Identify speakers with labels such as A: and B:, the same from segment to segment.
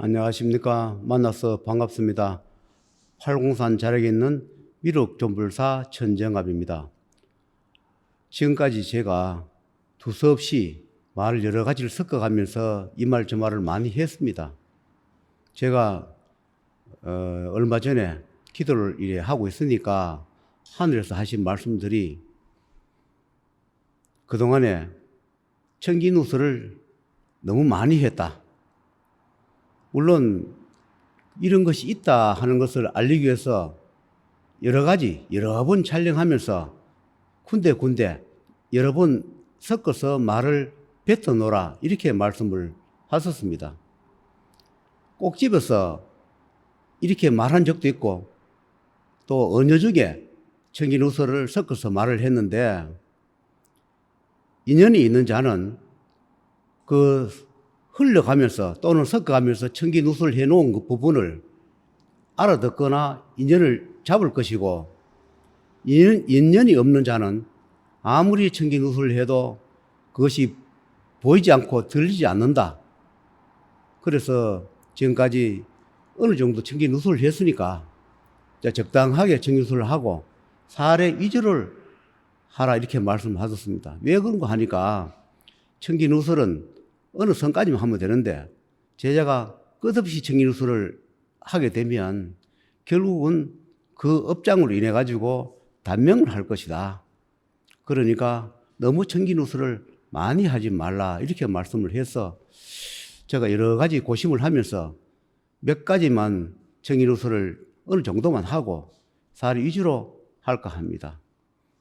A: 안녕하십니까. 만나서 반갑습니다. 팔공산 자락에 있는 미륵존불사 천정압입니다. 지금까지 제가 두서없이 말을 여러 가지를 섞어가면서 이 말 저 말을 많이 했습니다. 제가 얼마 전에 기도를 이래 하고 있으니까 하늘에서 하신 말씀들이 그동안에 청기누설을 너무 많이 했다. 물론 이런 것이 있다 하는 것을 알리기 위해서 여러 번 촬영하면서 군데 여러 번 섞어서 말을 뱉어놓으라 이렇게 말씀을 하셨습니다. 꼭 집어서 이렇게 말한 적도 있고 또 언여 중에 청기누설을 섞어서 말을 했는데 인연이 있는 자는 그 흘러가면서 또는 섞어가면서 청기누설을 해놓은 그 부분을 알아듣거나 인연을 잡을 것이고 인연이 없는 자는 아무리 청기누설을 해도 그것이 보이지 않고 들리지 않는다. 그래서 지금까지 어느 정도 청기누설을 했으니까 적당하게 청기누설을 하고 사례 위주를 하라 이렇게 말씀하셨습니다. 왜 그런가 하니까 청기누설은 어느 선까지만 하면 되는데 제자가 끝없이 청기누설을 하게 되면 결국은 그 업장으로 인해 가지고 단명을 할 것이다. 그러니까 너무 청기누설을 많이 하지 말라 이렇게 말씀을 해서 제가 여러 가지 고심을 하면서 몇 가지만 청기누설을 어느 정도만 하고 사례 위주로 할까 합니다.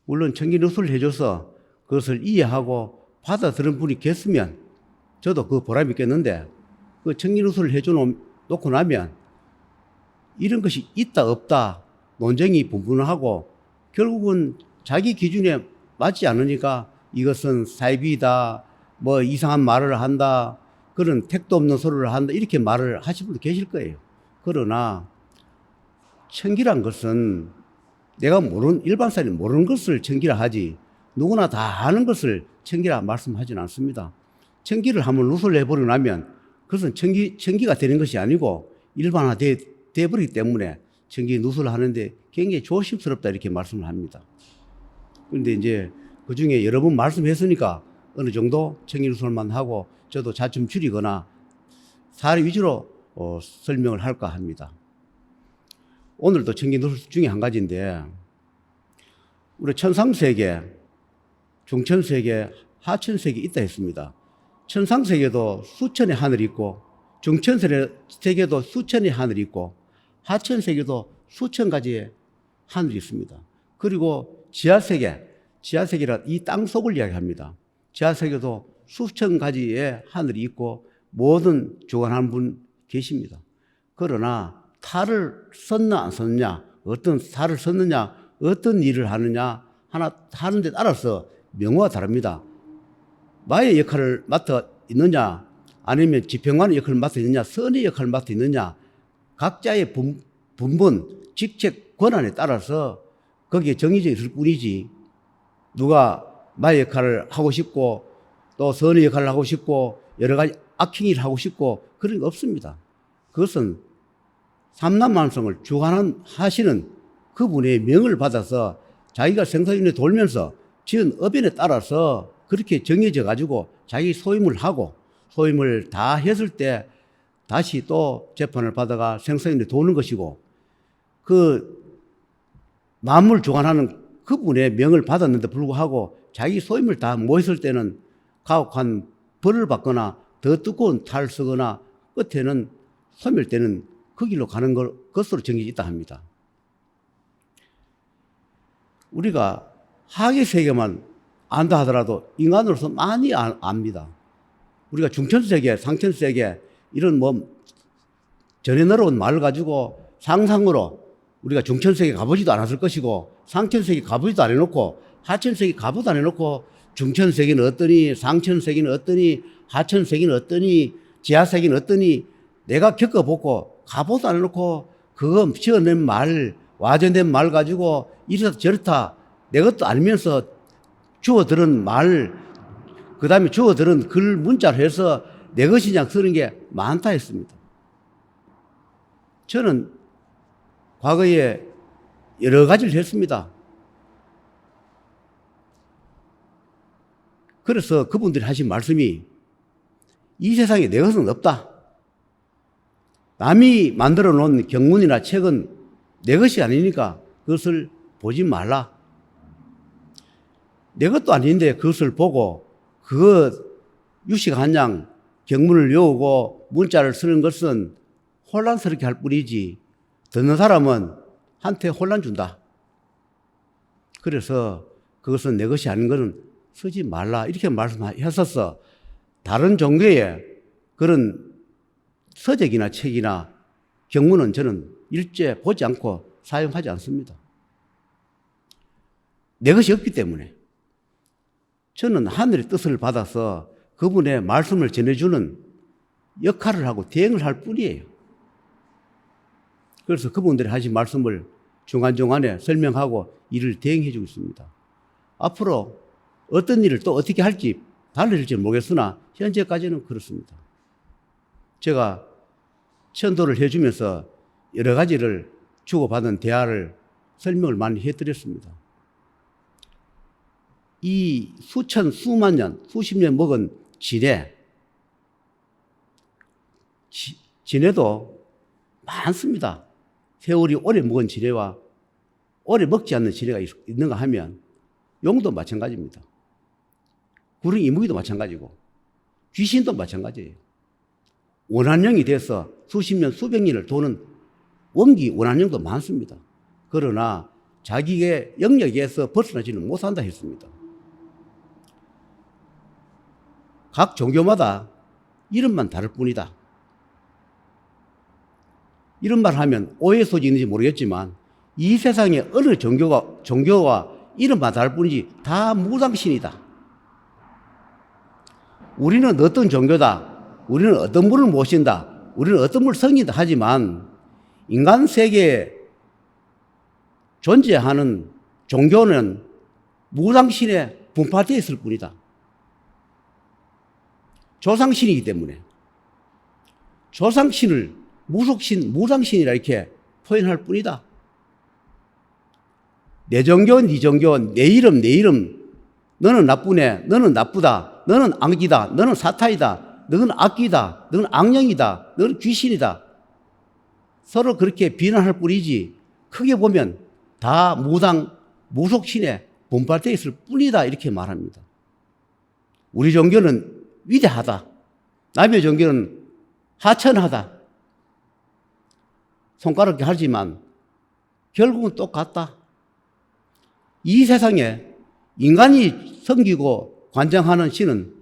A: 물론 청기누설을 해줘서 그것을 이해하고 받아들은 분이 계시면 저도 그 보람이 있겠는데 그 청기누설을 해줘놓고 나면 이런 것이 있다 없다 논쟁이 분분하고 결국은 자기 기준에 맞지 않으니까 이것은 사이비다 뭐 이상한 말을 한다 그런 택도 없는 소리를 한다 이렇게 말을 하실 분도 계실 거예요. 그러나 청기란 것은 내가 일반 사람이 모르는 것을 청기라 하지 누구나 다 아는 것을 청기라 말씀하지는 않습니다. 청기를 한번 누설을 해버리고 나면 그것은 청기가 되는 것이 아니고 일반화되어 버리기 때문에 청기 누설을 하는데 굉장히 조심스럽다 이렇게 말씀을 합니다. 그런데 이제 그 중에 여러 번 말씀했으니까 어느 정도 청기 누설만 하고 저도 자좀 줄이거나 사례 위주로 설명을 할까 합니다. 오늘도 청기 누설 중에 한 가지인데 우리 천상세계, 중천세계, 하천세계 있다 했습니다. 천상세계도 수천의 하늘이 있고 중천세계도 수천의 하늘이 있고 하천세계도 수천 가지의 하늘이 있습니다. 그리고 지하세계라 이 땅속을 이야기합니다. 지하세계도 수천 가지의 하늘이 있고 모든 주관하는 분 계십니다. 그러나 탈을 썼나 안 썼느냐 어떤 탈을 썼느냐 어떤 일을 하느냐 하나 하는 데 따라서 명호가 다릅니다. 마의 역할을 맡아 있느냐 아니면 지평관의 역할을 맡아 있느냐 선의 역할을 맡아 있느냐 각자의 분본 직책 권한에 따라서 거기에 정해져 있을 뿐이지 누가 마의 역할을 하고 싶고 또 선의 역할을 하고 싶고 여러 가지 악행 일을 하고 싶고 그런 게 없습니다. 그것은 삼남만성을 주관하시는 그분의 명을 받아서 자기가 생사윤회 돌면서 지은 업연에 따라서 그렇게 정해져 가지고 자기 소임을 하고 소임을 다 했을 때 다시 또 재판을 받아가 생사윤회 도는 것이고 그 만물 주관하는 그분의 명을 받았는데 불구하고 자기 소임을 다 못했을 때는 가혹한 벌을 받거나 더 두꺼운 탈을 쓰거나 끝에는 소멸되는 그 길로 가는 것으로 정해져 있다 합니다. 우리가 하계 세계만 안다 하더라도 인간으로서 많이 압니다. 우리가 중천세계, 상천세계 이런 전에 늘어온 말을 가지고 상상으로 우리가 중천세계 가보지도 않았을 것이고 상천세계 가보지도 안 해놓고 하천세계 가보도 안 해놓고 중천세계는 어떠니 상천세계는 어떠니 하천세계는 어떠니 지하세계는 어떠니 내가 겪어보고 가보도 안 해놓고 그거 지어낸 말 와전된 말 가지고 이렇다 저렇다 내 것도 알면서 주워 들은 말, 그 다음에 주워 들은 글 문자를 해서 내 것이냐 쓰는 게 많다 했습니다. 저는 과거에 여러 가지를 했습니다. 그래서 그분들이 하신 말씀이 이 세상에 내 것은 없다. 남이 만들어 놓은 경문이나 책은 내 것이 아니니까 그것을 보지 말라. 내 것도 아닌데 그것을 보고 유식 한 양 경문을 외우고 문자를 쓰는 것은 혼란스럽게 할 뿐이지 듣는 사람은 한테 혼란 준다. 그래서 그것은 내 것이 아닌 것은 쓰지 말라 이렇게 말씀하셨어서 다른 종교의 그런 서적이나 책이나 경문은 저는 일제 보지 않고 사용하지 않습니다. 내 것이 없기 때문에 저는 하늘의 뜻을 받아서 그분의 말씀을 전해주는 역할을 하고 대행을 할 뿐이에요. 그래서 그분들이 하신 말씀을 중간중간에 설명하고 일을 대행해주고 있습니다. 앞으로 어떤 일을 또 어떻게 할지 달라질지 모르겠으나 현재까지는 그렇습니다. 제가 천도를 해주면서 여러 가지를 주고받은 대화를 설명을 많이 해드렸습니다. 이 수천, 수만 년, 수십 년 먹은 진해도 많습니다. 세월이 오래 먹은 진해와 오래 먹지 않는 진해가 있는가 하면 용도 마찬가지입니다. 구릉 이무기도 마찬가지고 귀신도 마찬가지예요. 원한령이 돼서 수십 년, 수백 년을 도는 원기 원한령도 많습니다. 그러나 자기의 영역에서 벗어나지는 못한다 했습니다. 각 종교마다 이름만 다를 뿐이다. 이런 말 하면 오해 소지 있는지 모르겠지만 이 세상에 어느 종교와 이름만 다를 뿐이지 다 무당신이다. 우리는 어떤 종교다. 우리는 어떤 분을 모신다. 우리는 어떤 분을 섬긴다 하지만 인간 세계에 존재하는 종교는 무당신에 분파되어 있을 뿐이다. 조상신이기 때문에 조상신을 무속신, 무당신이라 이렇게 표현할 뿐이다. 내 종교, 네 종교, 내 이름, 너는 나쁘네, 너는 나쁘다, 너는 악이다, 너는 사탄이다, 너는 악귀다, 너는 악령이다, 너는 귀신이다. 서로 그렇게 비난할 뿐이지 크게 보면 다 무속신에 분발되어 있을 뿐이다 이렇게 말합니다. 우리 종교는 위대하다. 남의 종교는 하천하다. 손가락질 하지만 결국은 똑같다. 이 세상에 인간이 섬기고 관장하는 신은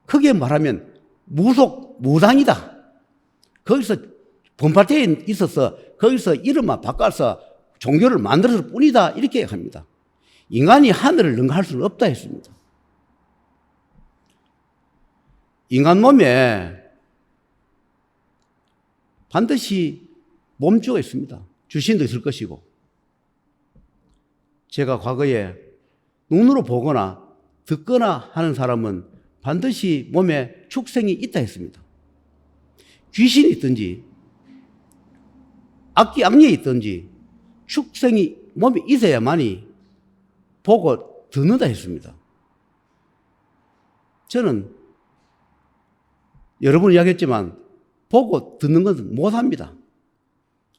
A: 크게 말하면 무당이다. 거기서 분파되어 있어서 거기서 이름만 바꿔서 종교를 만들었을 뿐이다. 이렇게 합니다. 인간이 하늘을 능가할 수는 없다 했습니다. 인간 몸에 반드시 몸주가 있습니다. 주신도 있을 것이고 제가 과거에 눈으로 보거나 듣거나 하는 사람은 반드시 몸에 축생이 있다 했습니다. 귀신이 있든지 악령이 있든지 축생이 몸에 있어야만이 보고 듣는다 했습니다. 저는 여러 번 이야기했지만 보고 듣는 것은 못합니다.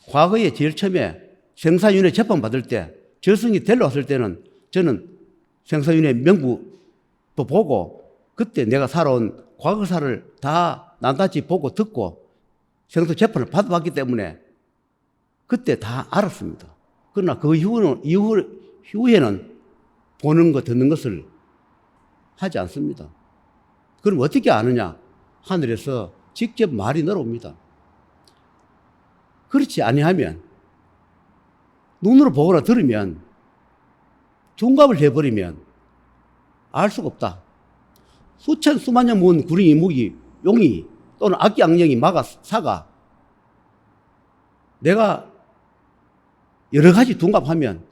A: 과거에 제일 처음에 생사윤회 재판받을 때 저승이 데려왔을 때는 저는 생사윤회 명부도 보고 그때 내가 살아온 과거사를 다 낱낱이 보고 듣고 생사 재판을 받아봤기 때문에 그때 다 알았습니다. 그러나 그 이후에는 보는 것, 듣는 것을 하지 않습니다. 그럼 어떻게 아느냐? 하늘에서 직접 말이 내려옵니다. 그렇지 아니하면 눈으로 보거나 들으면 둔갑을 해버리면 알 수가 없다. 수천 수만 년 모은 구름이 무기 용이 또는 악기 악령이 사가 내가 여러 가지 둔갑하면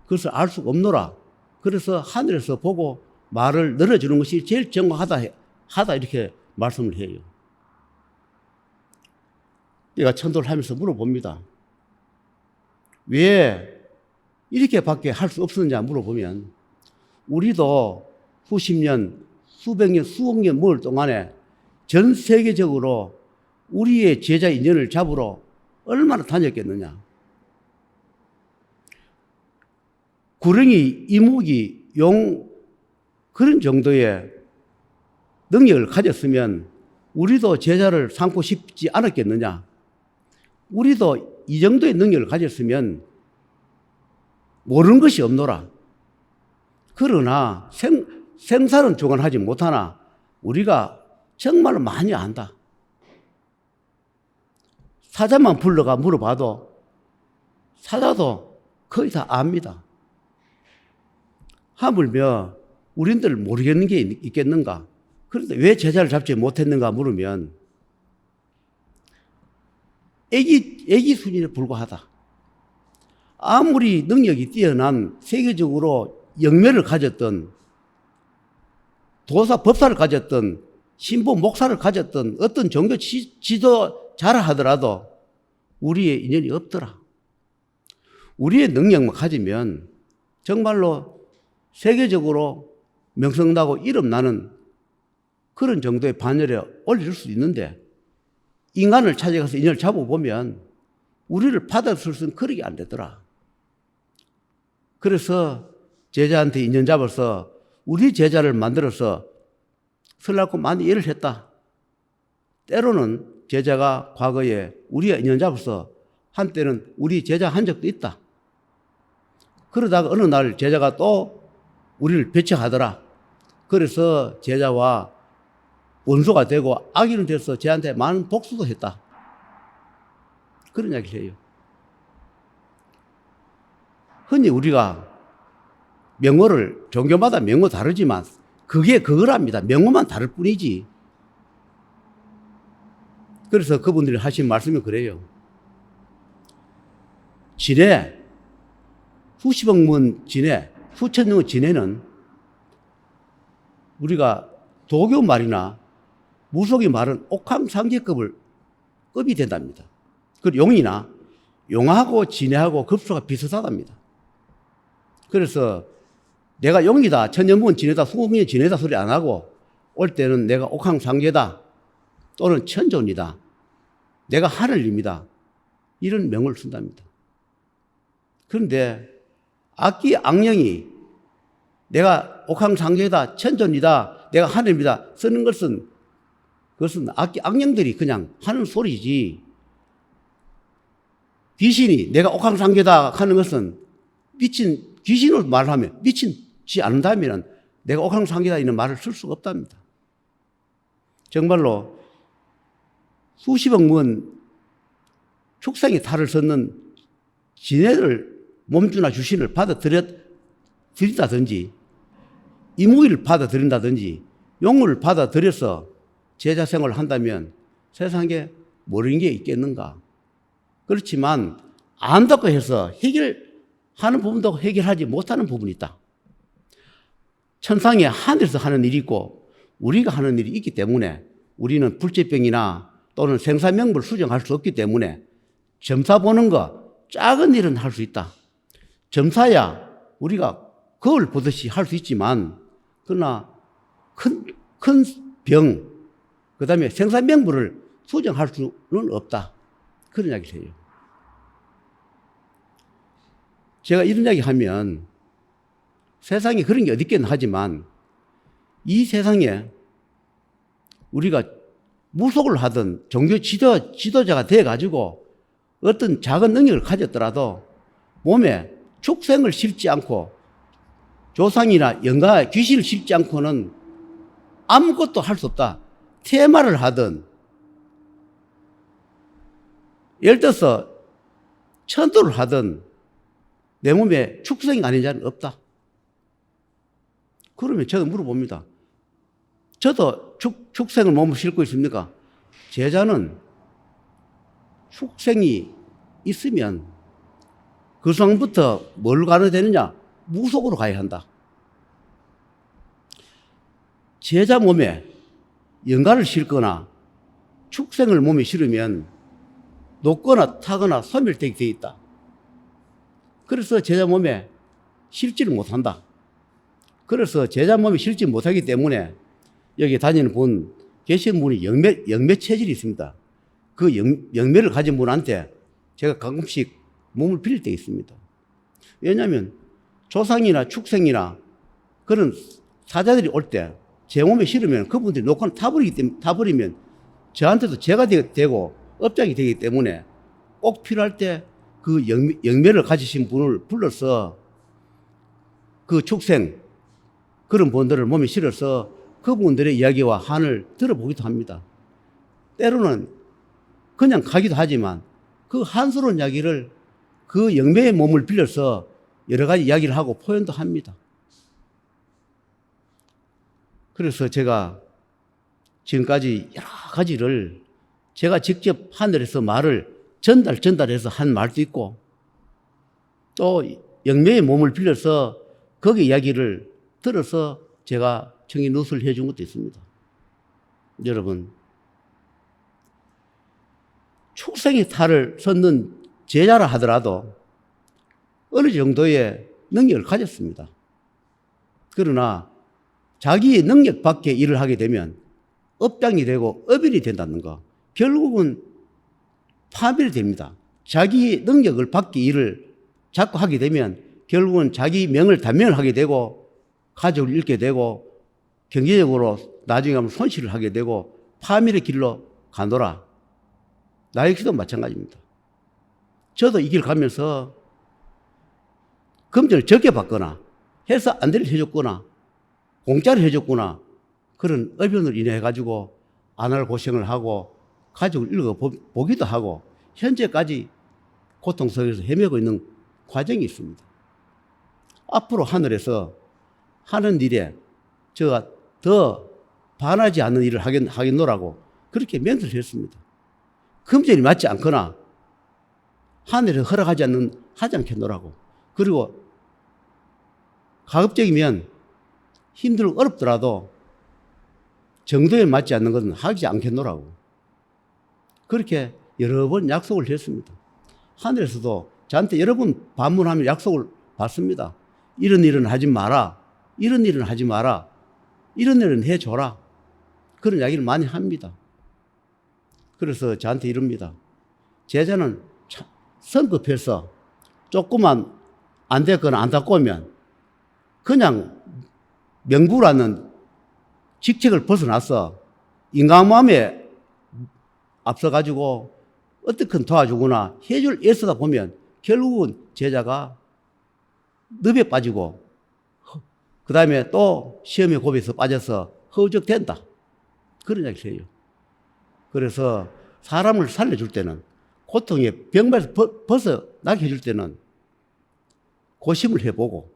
A: 그것을 알 수가 없노라. 그래서 하늘에서 보고 말을 늘어주는 것이 제일 정확하다 이렇게 말씀을 해요. 내가 천도를 하면서 물어봅니다. 왜 이렇게밖에 할 수 없었느냐 물어보면 우리도 수십 년, 수백 년, 수억 년 먹을 동안에 전 세계적으로 우리의 제자 인연을 잡으러 얼마나 다녔겠느냐. 구렁이, 이무기, 용 그런 정도의 능력을 가졌으면 우리도 제자를 삼고 싶지 않았겠느냐. 우리도 이 정도의 능력을 가졌으면 모르는 것이 없노라. 그러나 생사는 주관하지 못하나 우리가 정말로 많이 안다. 사자만 불러가 물어봐도 사자도 거의 다 압니다. 하물며 우리들 모르겠는 게 있겠는가? 그런데 왜 제자를 잡지 못했는가 물으면 애기 수준에 불과하다. 아무리 능력이 뛰어난 세계적으로 영매를 가졌던 도사, 법사를 가졌던 신부, 목사를 가졌던 어떤 종교 지도자라 하더라도 우리의 인연이 없더라. 우리의 능력만 가지면 정말로 세계적으로 명성나고 이름나는 그런 정도의 반열에 올릴 수 있는데 인간을 찾아가서 인연을 잡아보면 우리를 받아줄 수는 그렇게 안 되더라. 그래서 제자한테 인연 잡아서 우리 제자를 만들어서 설날고 많이 일을 했다. 때로는 제자가 과거에 우리가 인연 잡아서 한때는 우리 제자 한 적도 있다. 그러다가 어느 날 제자가 또 우리를 배척하더라. 그래서 제자와 원수가 되고 악인이 돼서 쟤한테 많은 복수도 했다. 그런 이야기를 해요. 흔히 우리가 명호를 종교마다 명호 다르지만 그게 그거랍니다. 명호만 다를 뿐이지. 그래서 그분들이 하신 말씀이 그래요. 진해, 수십억 문 진해, 수천 년 진해는 우리가 도교 말이나 무속이 말은 옥황상제급을 급이 된답니다. 그 용이나 용하고 진해하고 급수가 비슷하답니다. 그래서 내가 용이다, 천년문 진해다, 수억년 진해다 소리 안 하고 올 때는 내가 옥황상제다 또는 천존이다, 내가 하늘입니다, 이런 명을 쓴답니다. 그런데 악기 악령이 내가 옥황상제다, 천존이다, 내가 하늘입니다 쓰는 것은 그것은 악기 악령들이 그냥 하는 소리지, 귀신이 내가 옥황상제다 하는 것은 미친 귀신으로 말하면 미친지 않는다면 내가 옥황상제다 이런 말을 쓸 수가 없답니다. 정말로 수십억 문 축생이 탈을 섰는 진해를 몸주나 주신을 받아들인다든지 이무기를 받아들인다든지 용을 받아들여서 제자 생활을 한다면 세상에 모르는 게 있겠는가. 그렇지만 안다고 해서 해결하는 부분도 해결하지 못하는 부분이 있다. 천상에 하늘에서 하는 일이 있고 우리가 하는 일이 있기 때문에 우리는 불치병이나 또는 생사명부를 수정할 수 없기 때문에 점사 보는 거 작은 일은 할 수 있다. 점사야 우리가 거울 보듯이 할 수 있지만 그러나 큰 병, 그 다음에 생사명부를 수정할 수는 없다. 그런 이야기를 해요. 제가 이런 이야기 하면 세상에 그런 게 어디 있겠나 하지만 이 세상에 우리가 무속을 하든 종교 지도자가 돼가지고 어떤 작은 능력을 가졌더라도 몸에 축생을 싣지 않고 조상이나 영가 귀신을 싣지 않고는 아무것도 할 수 없다. 테마를 하든 예를 들어서 천도를 하든 내 몸에 축생이 아닌 자는 없다. 그러면 저도 물어봅니다. 저도 축생을 몸을 싣고 있습니까? 제자는 축생이 있으면 그 상부터 뭘 가야 되느냐? 무속으로 가야 한다. 제자 몸에 영가를 싣거나 축생을 몸에 실으면 녹거나 타거나 소멸되게 되어 있다. 그래서 제자 몸에 실지를 못한다. 그래서 제자 몸에 실지 못하기 때문에 여기 다니는 분 계신 분이 영매 체질이 있습니다. 그 영매를 가진 분한테 제가 가끔씩 몸을 빌릴 때 있습니다. 왜냐하면 조상이나 축생이나 그런 사자들이 올 때 제 몸에 실으면 그분들이 녹화를 타버리면 저한테도 죄가 되고 업장이 되기 때문에 꼭 필요할 때 그 영매를 가지신 분을 불러서 그 축생 그런 분들을 몸에 실어서 그분들의 이야기와 한을 들어보기도 합니다. 때로는 그냥 가기도 하지만 그 한스러운 이야기를 그 영매의 몸을 빌려서 여러 가지 이야기를 하고 표현도 합니다. 그래서 제가 지금까지 여러 가지를 제가 직접 하늘에서 말을 전달해서 한 말도 있고 또 영매의 몸을 빌려서 거기 이야기를 들어서 제가 청기 누수를 해준 것도 있습니다. 여러분, 축생의 탈을 섰는 제자라 하더라도 어느 정도의 능력을 가졌습니다. 그러나 자기의 능력 밖의 일을 하게 되면 업장이 되고 업인이 된다는 거, 결국은 파멸이 됩니다. 자기 능력을 밖의 일을 자꾸 하게 되면 결국은 자기 명을 단명을 하게 되고 가족을 잃게 되고 경제적으로 나중에 가면 손실을 하게 되고 파멸의 길로 가노라. 나 역시도 마찬가지입니다. 저도 이 길 가면서 금전을 적게 받거나 해서 안 될 일 해줬거나 공짜로 해줬구나 그런 의변으로 인해 가지고 안 할 고생을 하고 가족을 읽어보기도 하고 현재까지 고통 속에서 헤매고 있는 과정이 있습니다. 앞으로 하늘에서 하는 일에 제가 더 반하지 않는 일을 하겠노라고 그렇게 멘트를 했습니다. 금전이 맞지 않거나 하늘에서 허락하지 않겠노라고. 그리고 가급적이면 힘들고 어렵더라도 정도에 맞지 않는 것은 하지 않겠노라고. 그렇게 여러 번 약속을 했습니다. 하늘에서도 저한테 여러 번 반문하면 약속을 받습니다. 이런 일은 하지 마라. 이런 일은 하지 마라. 이런 일은 해줘라. 그런 이야기를 많이 합니다. 그래서 저한테 이럽니다. 제자는 성급해서 조금만 안 됐거나 안 닦고 오면 그냥 명부라는 직책을 벗어나서 인간마음에 앞서가지고 어떻게 도와주거나 해줄 애쓰다 보면 결국은 제자가 늪에 빠지고 그 다음에 또 시험의 고비에서 빠져서 허우적된다. 그런 이야기를 해요. 그래서 사람을 살려줄 때는 고통의 병마에서 벗어나게 해줄 때는 고심을 해보고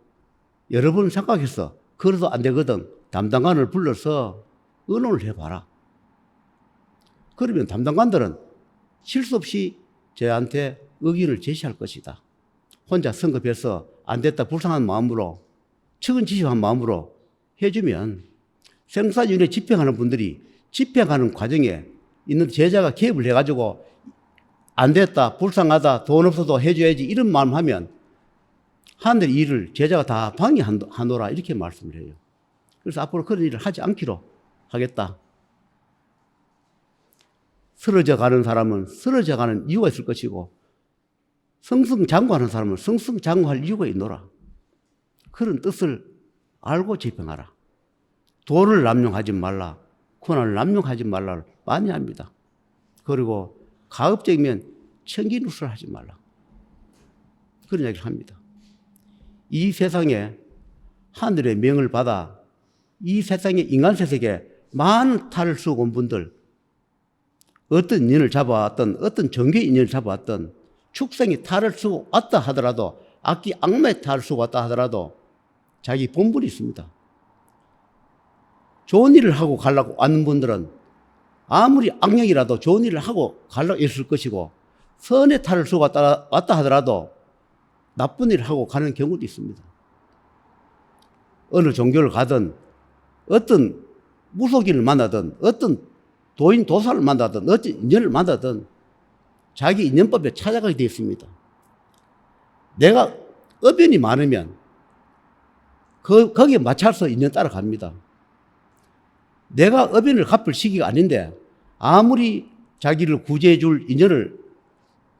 A: 여러 번 생각해서 그래도 안 되거든 담당관을 불러서 의논을 해봐라. 그러면 담당관들은 실수 없이 저한테 의견을 제시할 것이다. 혼자 성급해서 안 됐다 불쌍한 마음으로 측은지심한 마음으로 해주면 생사윤회 집행하는 분들이 집행하는 과정에 있는 제자가 개입을 해가지고 안 됐다 불쌍하다 돈 없어도 해줘야지 이런 마음 하면 하늘 일을 제자가 다 방해하노라 이렇게 말씀을 해요. 그래서 앞으로 그런 일을 하지 않기로 하겠다. 쓰러져 가는 사람은 쓰러져 가는 이유가 있을 것이고 승승장구하는 사람은 승승장구할 이유가 있노라. 그런 뜻을 알고 집행하라. 도를 남용하지 말라. 고난을 남용하지 말라를 많이 합니다. 그리고 가급적이면 천기누설을 하지 말라. 그런 이야기를 합니다. 이 세상에 하늘의 명을 받아 이 세상에 인간 세상에 많은 탈을 쓰고 온 분들 어떤 인연을 잡아왔던 어떤 종교의 인연을 잡아왔던 축생이 탈을 쓰고 왔다 하더라도 악기 악마의 탈을 쓰고 왔다 하더라도 자기 본분이 있습니다. 좋은 일을 하고 가려고 왔는 분들은 아무리 악령이라도 좋은 일을 하고 가려고 했을 것이고 선의 탈을 쓰고 왔다 하더라도 나쁜 일을 하고 가는 경우도 있습니다. 어느 종교를 가든 어떤 무속인을 만나든 어떤 도인 도사를 만나든 어떤 인연을 만나든 자기 인연법에 찾아가게 되어 있습니다. 내가 업연이 많으면 거기에 맞춰서 인연 따라갑니다. 내가 업연을 갚을 시기가 아닌데 아무리 자기를 구제해 줄 인연을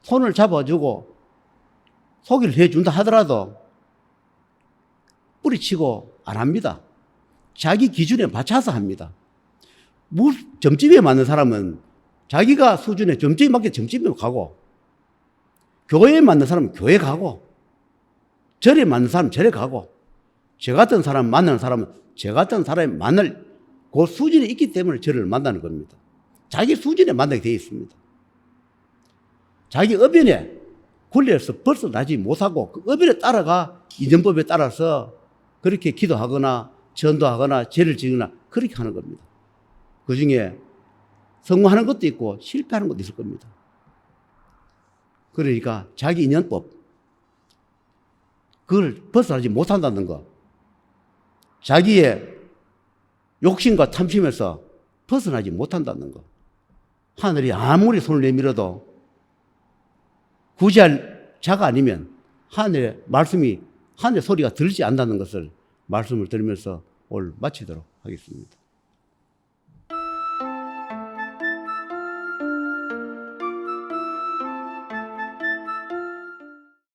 A: 손을 잡아주고 소개를 해준다 하더라도 뿌리치고 안 합니다. 자기 기준에 맞춰서 합니다. 점집에 맞는 사람은 자기가 수준에 점집에 맞게 점집에 가고, 교회에 맞는 사람은 교회 가고, 절에 맞는 사람은 절에 가고, 저 같은 사람 만나는 사람은 저 같은 사람이 만날 그 수준이 있기 때문에 저를 만나는 겁니다. 자기 수준에 만나게 되어 있습니다. 자기 업연에 굴려서 벗어나지 못하고 그 업연에 따라가 인연법에 따라서 그렇게 기도하거나 전도하거나 죄를 지거나 그렇게 하는 겁니다. 그 중에 성공하는 것도 있고 실패하는 것도 있을 겁니다. 그러니까 자기 인연법, 그걸 벗어나지 못한다는 거, 자기의 욕심과 탐심에서 벗어나지 못한다는 거, 하늘이 아무리 손을 내밀어도 구제할 자가 아니면 하늘의 말씀이, 하늘의 소리가 들리지 않는다는 것을 말씀을 드리면서 오늘 마치도록 하겠습니다.